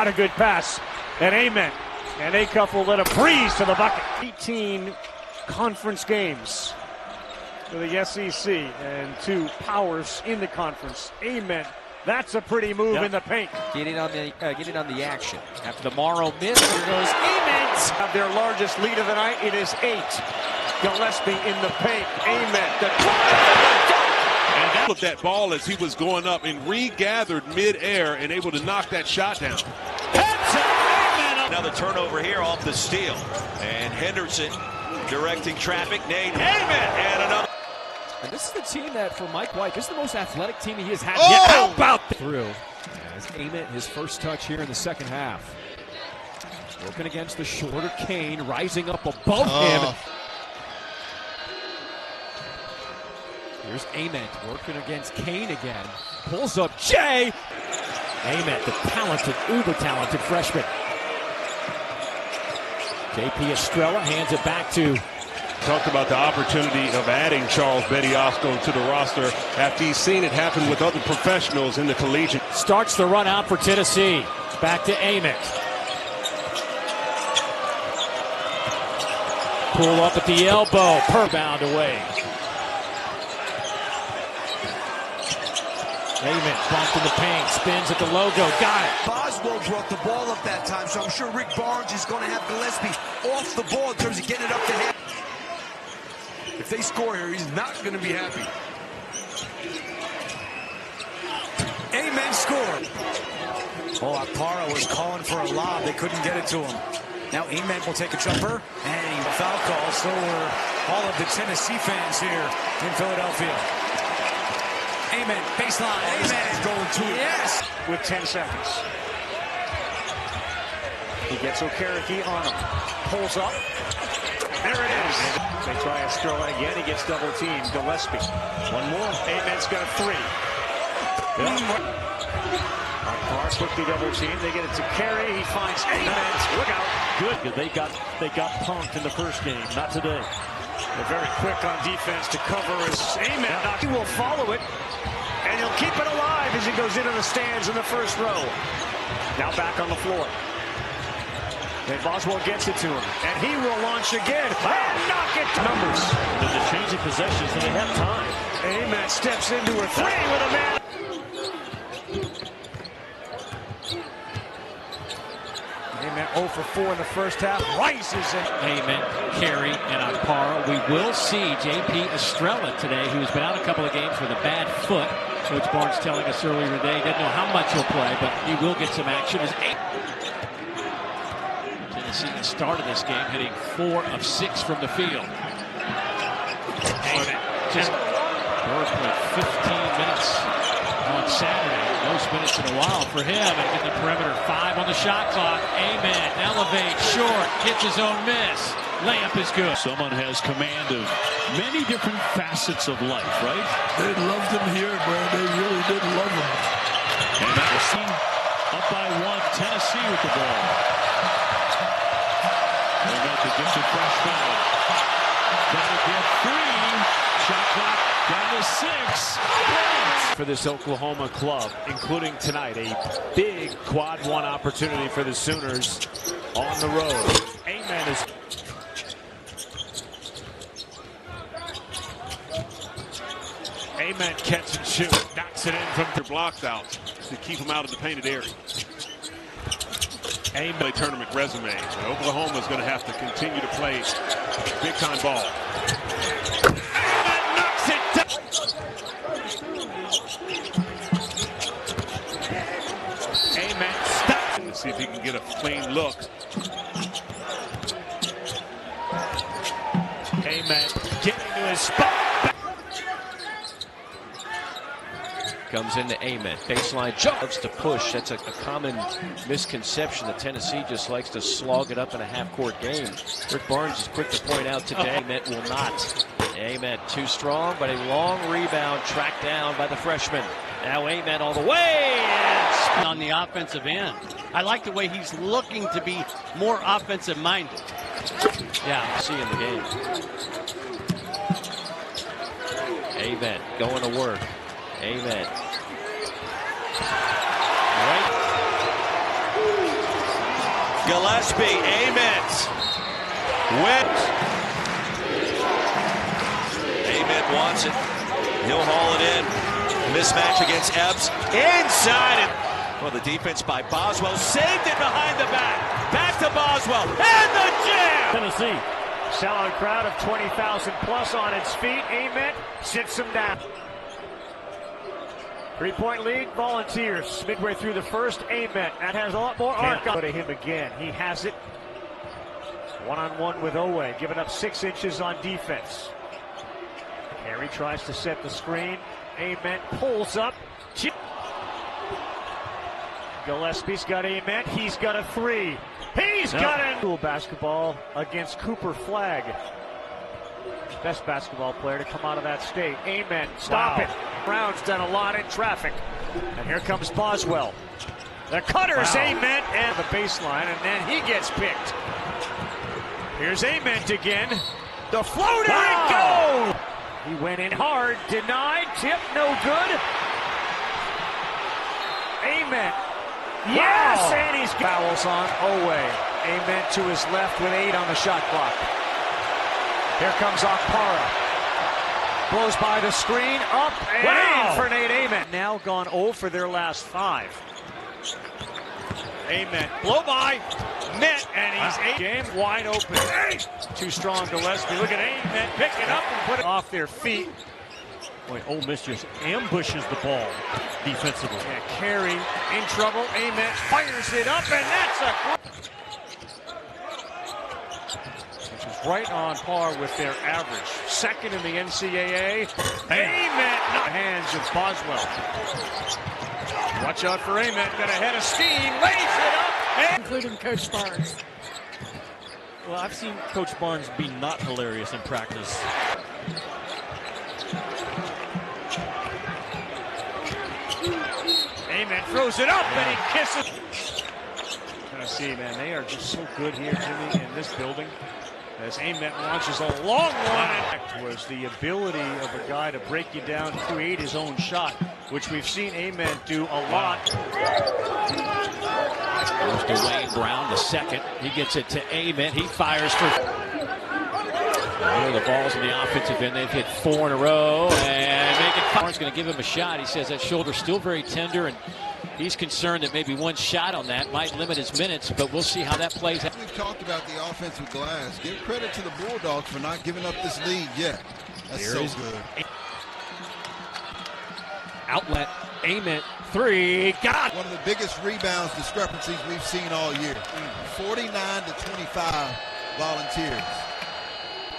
Not a good pass. And Ament. And Acuff will let a breeze to the bucket. 18 conference games for the SEC and 2 powers in the conference. Ament. That's a pretty move in the paint. Getting on the action. After the Morrow miss, here goes Ament. Have their largest lead of the night. It is 8. Gillespie in the paint. Ament. The and of that ball as he was going up and regathered mid-air and able to knock that shot down. Another turnover here off the steal. And Henderson directing traffic. Nate Ament and another. And this is the team that, for Mike White, this is the most athletic team he has had. Oh! Yeah, how about through? As Ament, his first touch here in the second half. Working against the shorter Kane, rising up above him. Here's Ament working against Kane again. Pulls up Jay. Ament, the talented, uber-talented freshman. JP Estrella hands it back to. Talked about the opportunity of adding Charles Betty-Osco to the roster after he's seen it happen with other professionals in the collegiate. Starts the run out for Tennessee. Back to Ament. Pull up at the elbow. Bound away. Ament bumped in the paint. Spins at the logo. Got it. Boswell brought the ball up that time, so I'm sure Rick Barnes is going to have Gillespie off the ball in terms of getting it up to him. If they score here, he's not going to be happy. Ament scored. Oh, Akpara was calling for a lob. They couldn't get it to him. Now Ament will take a jumper, and foul call. So were all of the Tennessee fans here in Philadelphia. Ament, baseline. Ament going to it. Yes. With 10 seconds. He gets Okereke on him. Pulls up. There it is. They try Estrella again. He gets double teamed. Gillespie. One more. Ament's got a 3. Akbar quickly double teamed. They get it to Carey. He finds Ament. Look out. Good. They got punked in the first game. Not today. They're very quick on defense to cover as Ament. He will follow it. And he'll keep it alive as he goes into the stands in the first row. Now back on the floor. And Boswell gets it to him. And he will launch again. And knock it. Numbers. They're changing possessions and they have time. Ament steps into a 3 with a man. Ament 0 for 4 in the first half. Rises in. Ament, Carey, and Akpara. We will see JP Estrella today, who's been out a couple of games with a bad foot. Coach Barnes telling us earlier today, he doesn't know how much he'll play, but he will get some action. Tennessee started this game hitting 4 of 6 from the field. Ament just played 15 minutes on Saturday. Most minutes in a while for him. And in the perimeter, 5 on the shot clock. Ament elevates short, gets his own miss. Layup is good. Someone has command of many different facets of life, right? They loved him here, Brad. They really did love him. And that was seen up by 1. Tennessee with the ball. Ament, the gifted freshman. That'll get 3. Shot clock down to 6. For this Oklahoma club, including tonight, a big quad 1 opportunity for the Sooners on the road. Ament is. Ament catch and shoot, knocks it in from Their blocks out to keep them out of the painted area. Ament tournament resume. But Oklahoma is going to have to continue to play big time ball. Ament knocks it down. Ament stops. Let's see if he can get a clean look. Ament getting to his spot. Comes into Ament. Baseline jump. Loves to push. That's a common misconception that Tennessee just likes to slog it up in a half-court game. Rick Barnes is quick to point out today Ament will not. Ament too strong, but a long rebound tracked down by the freshman. Now Ament all the way. And on the offensive end. I like the way he's looking to be more offensive-minded. yeah, see in the game. Ament going to work. Ament. Right. Gillespie, Ament. Wins. Ament wants it. He'll haul it in. Mismatch against Epps. Inside it. Well, the defense by Boswell saved it behind the back. Back to Boswell. And the jam! Tennessee. Sellout crowd of 20,000 plus on its feet. Ament sits him down. 3-point lead, Volunteers. Midway through the first, Ament. That has a lot more arc. Go to him again. He has it. One-on-one with Owe. Giving up 6 inches on defense. Harry tries to set the screen. Ament pulls up. Gillespie's got Ament. He's got a 3. He's got it. School basketball against Cooper Flagg. Best basketball player to come out of that state. Ament, stop it. Brown's done a lot in traffic. And here comes Boswell. The cutter's Ament and the baseline, and then he gets picked. Here's Ament again. The floater, it goes! He went in hard, denied, tip, no good. Ament. Yes, and he's fouls on Owe. Ament to his left with 8 on the shot clock. Here comes Okpara. Blows by the screen, up and in for Nate Ament. Now gone 0 for their last 5. Ament, blow by, net, and he's 8. Game wide open. Too strong Gillespie. Look at Ament, pick it up and put it off their feet. Boy, Ole Miss just ambushes the ball defensively. Yeah, Carey in trouble. Ament fires it up, and that's a... Which is right on par with their average. Second in the NCAA. Ament, not hands of Boswell. Watch out for Ament. Got a head of steam. Lays it up. Including Coach Barnes. Well, I've seen Coach Barnes be not hilarious in practice. Ament throws it up and he kisses. Tennessee, man, they are just so good here, Jimmy, in this building. As Ament launches a long one, was the ability of a guy to break you down, create his own shot, which we've seen Ament do a lot. Goes to Wayne Brown, the second. He gets it to Ament. He fires for... The ball's in the offensive end. They've hit 4 in a row, and Barnes going to give him a shot. He says that shoulder's still very tender, and he's concerned that maybe one shot on that might limit his minutes, but we'll see how that plays out. We've talked about the offensive glass. Give credit to the Bulldogs for not giving up this lead yet. That's so good. Outlet, Ament, 3, got one of the biggest rebounds discrepancies we've seen all year. 49 to 25 Volunteers.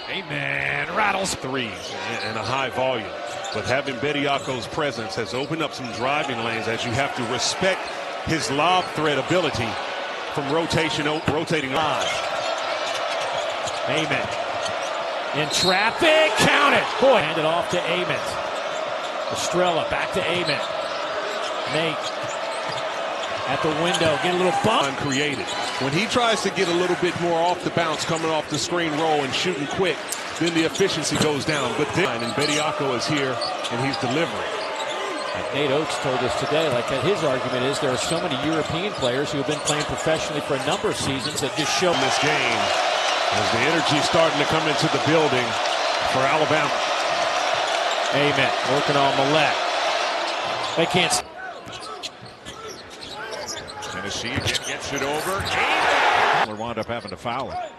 Ament rattles 3s in a high volume. But having Bediako's presence has opened up some driving lanes as you have to respect his lob threat ability from rotating on. Ament in traffic, count it. Boy, hand it off to Ament. Estrella back to Ament. Nate at the window, get a little bump. Uncreated. When he tries to get a little bit more off the bounce, coming off the screen roll and shooting quick, then the efficiency goes down. But then, and Bediako is here, and he's delivering. Like Nate Oates told us today, like his argument is there are so many European players who have been playing professionally for a number of seasons that just show this game as the energy starting to come into the building for Alabama. Ament working on Millette. They can't. Tennessee again gets it over. They wound up having to foul him.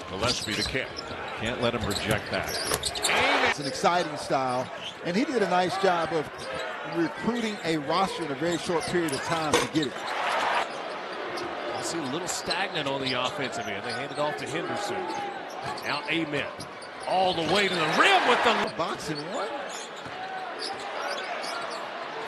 Gillespie the kick. Can't let him reject that. It's an exciting style, and he did a nice job of recruiting a roster in a very short period of time to get it. I see a little stagnant on the offensive end. They hand it off to Henderson. Now Ament all the way to the rim with the boxing one.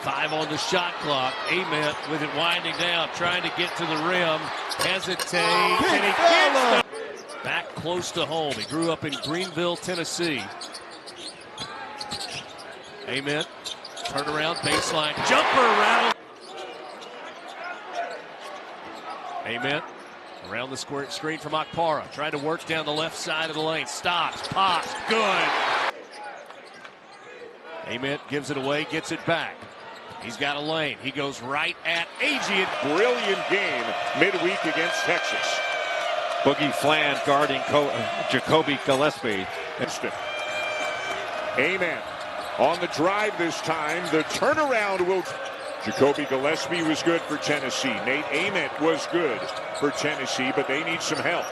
5 on the shot clock. Ament with it winding down, trying to get to the rim. Hesitates, and he gets back close to home. He grew up in Greenville, Tennessee. Ament, turn around, baseline, jumper around. Ament around the screen from Okpara, trying to work down the left side of the lane. Stops, pops, good. Ament gives it away, gets it back. He's got a lane. He goes right at Agee. Brilliant game midweek against Texas. Boogie Fland guarding Jacoby Gillespie. Ament on the drive this time. The turnaround will. Jacoby Gillespie was good for Tennessee. Nate Ament was good for Tennessee, but they need some help.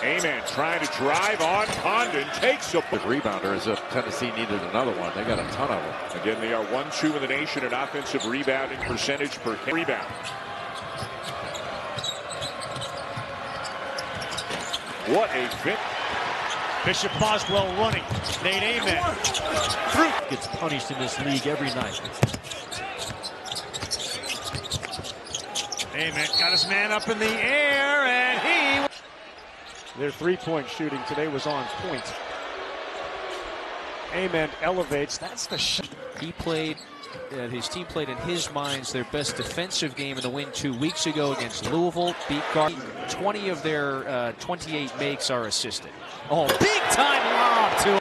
Ament trying to drive on Condon, takes a rebounder as if Tennessee needed another one. They got a ton of them. Again, they are 1-2 in the nation in offensive rebounding percentage per rebound. What a fit. Bishop Boswell running. Nate Ament through. Gets punished in this league every night. Ament got his man up in the air, and he. Their three-point shooting today was on point. Ament elevates. That's the shot. He played, his team played in his minds their best defensive game in the win 2 weeks ago against Louisville. Beat guard. 20 of their 28 makes are assisted. Oh, big time lob to.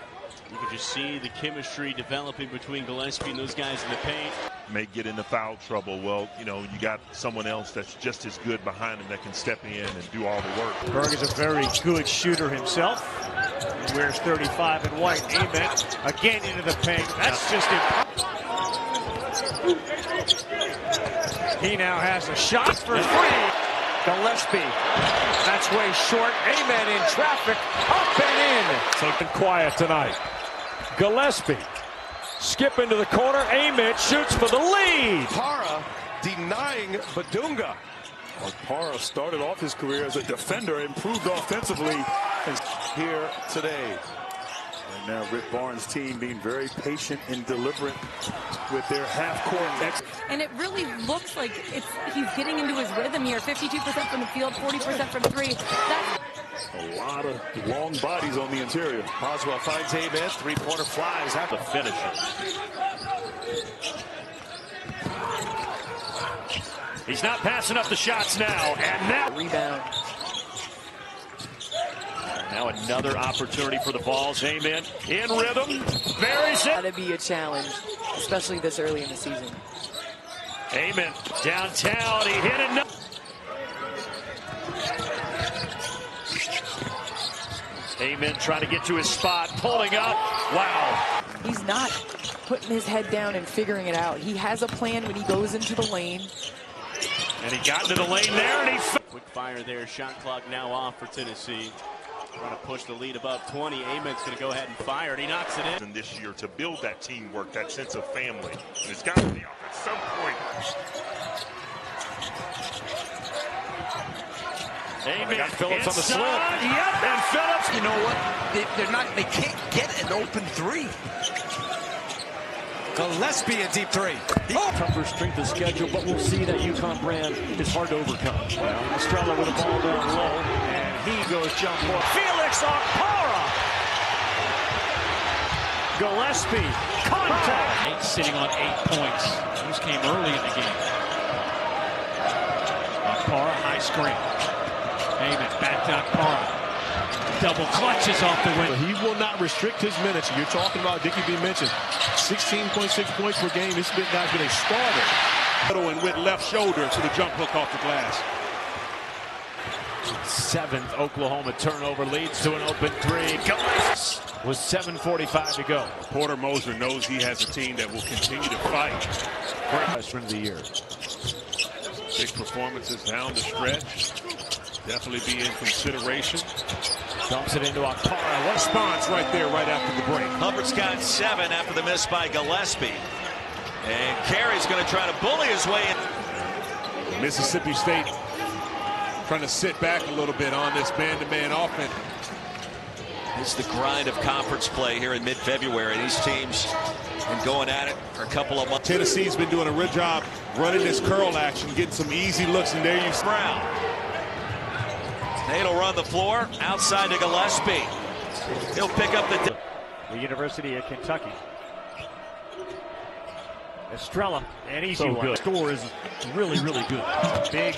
You can just see the chemistry developing between Gillespie and those guys in the paint. May get into foul trouble. Well, you know, you got someone else that's just as good behind him that can step in and do all the work. Berg is a very good shooter himself. He wears 35 in white. Ament again into the paint. That's just impossible. He now has a shot for three. Gillespie. That's way short. Ament in traffic. Up and in. So been quiet tonight. Gillespie. Skip into the corner. Ament shoots for the lead. Para denying Badunga. Para started off his career as a defender, improved offensively here today. Right now, Rick Barnes' team being very patient and deliberate with their half-court exit. And it really looks like he's getting into his rhythm here. 52% from the field, 40% from three. That's a lot of long bodies on the interior. Boswell finds Ament. Three-pointer flies out the finisher. He's not passing up the shots now, and now rebound. Now another opportunity for the Vols. Ament in rhythm. Very simple. Gotta be a challenge, especially this early in the season. Ament downtown. He hit it. Ament trying to get to his spot, pulling up. Wow. He's not putting his head down and figuring it out. He has a plan when he goes into the lane. And he got into the lane there, and he... Quick fire there. Shot clock now off for Tennessee. Trying to push the lead above 20. Ament's going to go ahead and fire, and he knocks it in. And this year to build that teamwork, that sense of family. And it's got to be off at some point. Ament Phillips on the slip. Yep, and Phillips. You know what? They can't get an open three. Gillespie a deep three. Tougher strength of schedule, but we'll see that UConn brand is hard to overcome. Well, Estrella with the ball down low, and he goes jump ball. Felix on Para. Gillespie. Contact. Nate sitting on 8 points. Those came early in the game. Para, high screen. Ament back down Para. Double clutches off the win. He will not restrict his minutes. You're talking about, Dickie B mentioned, 16.6 points per game. This guy's been a starter. And with left shoulder to the jump hook off the glass. 7th Oklahoma turnover leads to an open three. Gillespie with 7:45 to go. Porter Moser knows he has a team that will continue to fight. Freshman of the year. Big performances down the stretch. Definitely be in consideration. Dumps it into Akpara. What response right there, right after the break. Hubbard's got 7 after the miss by Gillespie. And Carey's going to try to bully his way in. Mississippi State trying to sit back a little bit on this man-to-man offense. It's the grind of conference play here in mid-February. These teams been going at it for a couple of months. Tennessee's been doing a good job running this curl action, getting some easy looks, and there you see Brown. Nate will run the floor outside to Gillespie. He'll pick up the University of Kentucky. Estrella, an easy one. Score is really, really good. Big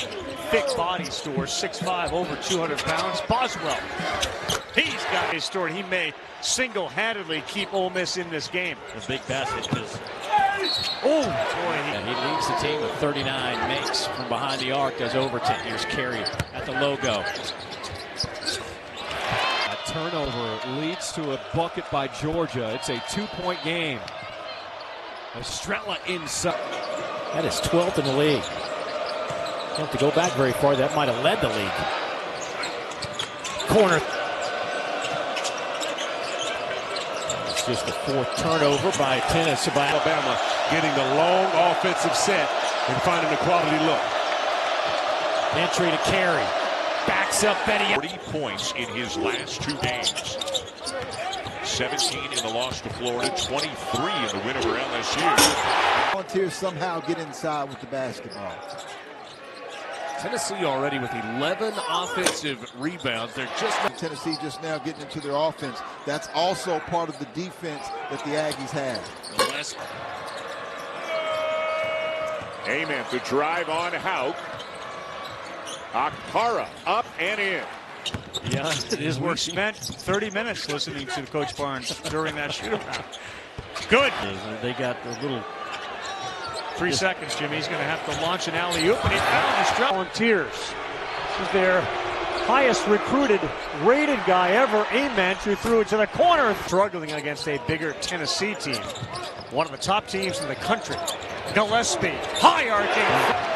thick body store, 6'5", over 200 pounds. Boswell, he's got his story. He may single-handedly keep Ole Miss in this game. A big basket because oh boy, he leads the team with 39 makes from behind the arc. Does Overton. Here's Carey at the logo. A turnover leads to a bucket by Georgia. It's a 2-point game. Estrella inside. That is 12th in the league. Don't have to go back very far. That might have led the league. Corner. It's just the 4th turnover by Tennessee. By Alabama getting the long offensive set and finding a quality look. Entry to Carey. Backs up Betty. 40 points in his last 2 games. 17 in the loss to Florida, 23 in the win over LSU. Volunteers somehow get inside with the basketball. Tennessee already with 11 offensive rebounds. They're just Tennessee just now getting into their offense. That's also part of the defense that the Aggies have. Ament, the drive on Hauk. Akpara up and in. yeah, his work spent 30 minutes listening to Coach Barnes during that shootout. Good. They got a little 3 seconds, Jimmy. He's going to have to launch an alley-oop, and he found his strap. Volunteers. This is their highest recruited, rated guy ever, Ament, who threw it to the corner. Struggling against a bigger Tennessee team. One of the top teams in the country. Gillespie, high arcing.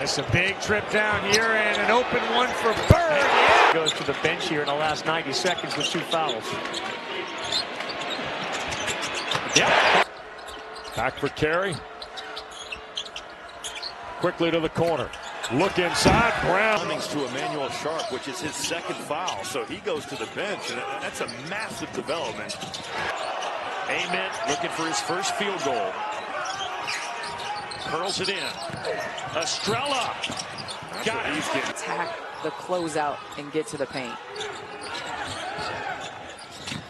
It's a big trip down here, and an open one for Bird. Yeah. Goes to the bench here in the last 90 seconds with 2 fouls. Yeah. Back for Carey. Quickly to the corner. Look inside. Brown. Cummings to Emmanuel Sharp, which is his 2nd foul. So he goes to the bench, and that's a massive development. Ament looking for his first field goal. Curls it in. Estrella. Got it. Attack the closeout and get to the paint.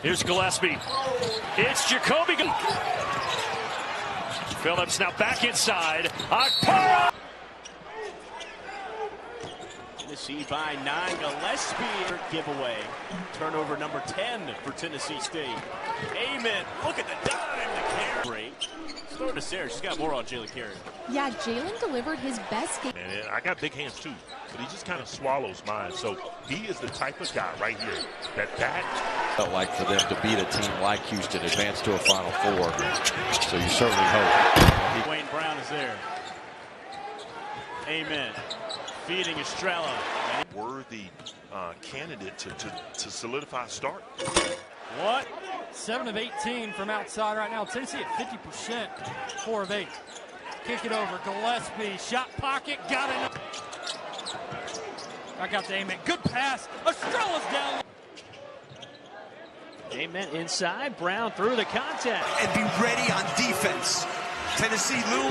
Here's Gillespie. It's Jacoby. Phillips now back inside. Akpara. Tennessee by 9. Gillespie giveaway. Turnover number 10 for Tennessee State. Ament, look at the dime. The carry. Throw it to Sarah. She's got more on Jalen Carey. Yeah, Jalen delivered his best game. And I got big hands too, but he just kind of swallows mine. So he is the type of guy right here that Felt like for them to beat a team like Houston, advance to a Final Four. So you certainly hope. Wayne Brown is there. Ament feeding Estrella. worthy candidate to solidify a start. What? 7 of 18 from outside right now. Tennessee at 50%, 4 of 8. Kick it over, Gillespie, shot pocket, got it. Back out to Ament, good pass, Estrella's down. Ament inside, Brown through the contact. And be ready on defense. Tennessee, Lou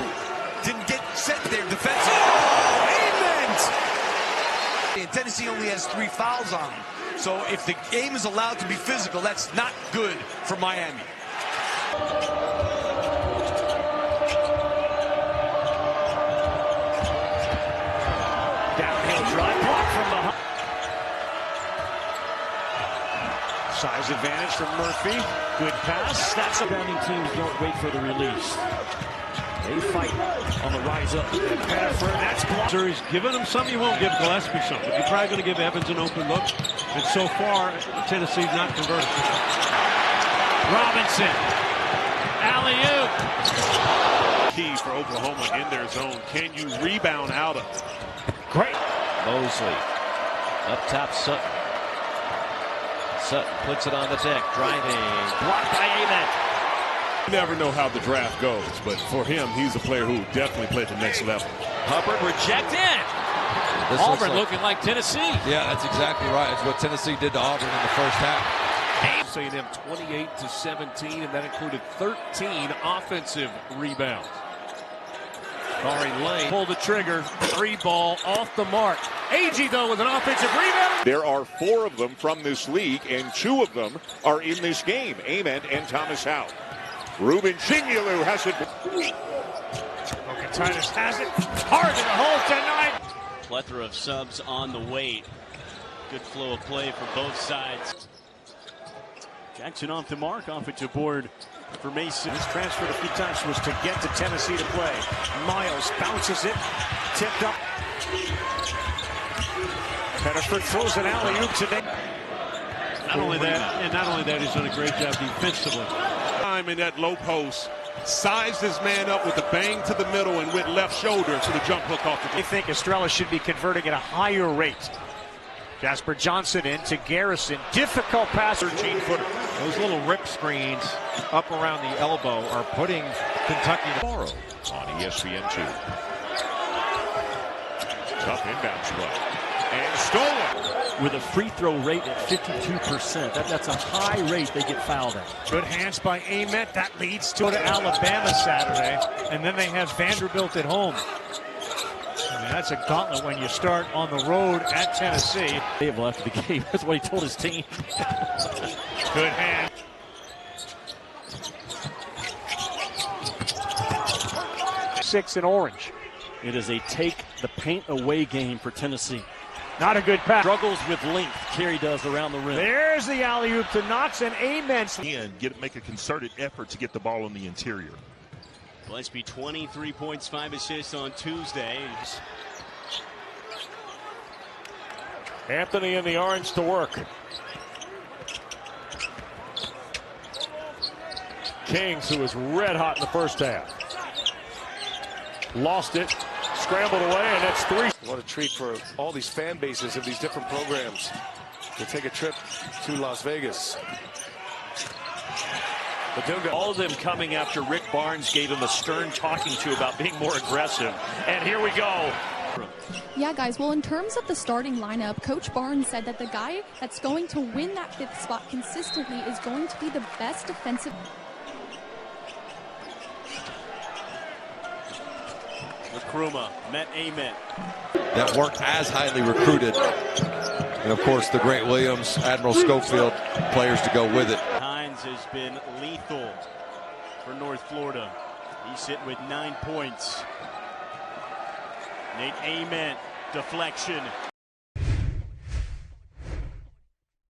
didn't get set there defensively. Oh, Ament! And Tennessee only has 3 fouls on him. So if the game is allowed to be physical, that's not good for Miami. Downhill drive, block from behind. Size advantage from Murphy. Good pass. That's a bounding teams don't wait for the release. They fight on the rise up. That's blocked. Sir, he's giving him something. You won't give Gillespie something. You're probably going to give Evans an open look. And so far, Tennessee's not converted. Robinson. Alley-oop. Key for Oklahoma in their zone. Can you rebound out of it? Great. Mosley. Up top, Sutton. Sutton puts it on the deck. Driving. Blocked by Ament. You never know how the draft goes, but for him, he's a player who definitely played the next level. Hubbard rejected. Auburn looking like Tennessee. Yeah, that's exactly right. It's what Tennessee did to Auburn in the first half. A&M 28-17, and that included 13 offensive rebounds. Ari Lane pulled the trigger. 3 ball off the mark. Agee, though, with an offensive rebound. There are 4 of them from this league, and 2 of them are in this game. Ament and Thomas Howe. Ruben Chingulu has it. Broken Titus has it. Hard to the hole tonight. Plethora of subs on the way. Good flow of play for both sides. Jackson off the mark, offensive board for Mason. He's transferred a few times, was to get to Tennessee to play. Miles bounces it, tipped up. Pettiford throws an alley-oop today. Not only that, he's done a great job defensively. Time in that low post, sized his man up with a bang to the middle and went left shoulder for the jump hook off the. They think Estrella should be converting at a higher rate. Jasper Johnson in to Garrison. Difficult pass. 13-footer. Those little rip screens up around the elbow are putting Kentucky tomorrow on ESPN2. Tough inbound play. And stolen. With a free throw rate at 52%. That's a high rate they get fouled at. Good hands by Ament. That leads to Alabama Saturday. And then they have Vanderbilt at home. I mean, that's a gauntlet when you start on the road at Tennessee. After the game, that's what he told his team. Good hand. Six in orange. It is a take the paint away game for Tennessee. Not a good pass. Struggles with length. Carey does around the rim. There's the alley-oop to Knox and Ament. And make a concerted effort to get the ball in the interior. Gillespie 23 points, 5 assists on Tuesday. Anthony in the orange to work. Kings, who was red hot in the first half. Lost it, scrambled away, and that's three. What a treat for all these fan bases of these different programs to take a trip to Las Vegas. All of them coming after Rick Barnes gave him a stern talking to about being more aggressive. And here we go. Yeah, guys, well, in terms of the starting lineup, Coach Barnes said that the guy that's going to win that 5th spot consistently is going to be the best defensive. Nkrumah met Ament. That weren't as highly recruited. And of course, the great Williams, Admiral Schofield, players to go with it. Hines has been lethal for North Florida. He's sitting with 9 points. Nate Ament, deflection.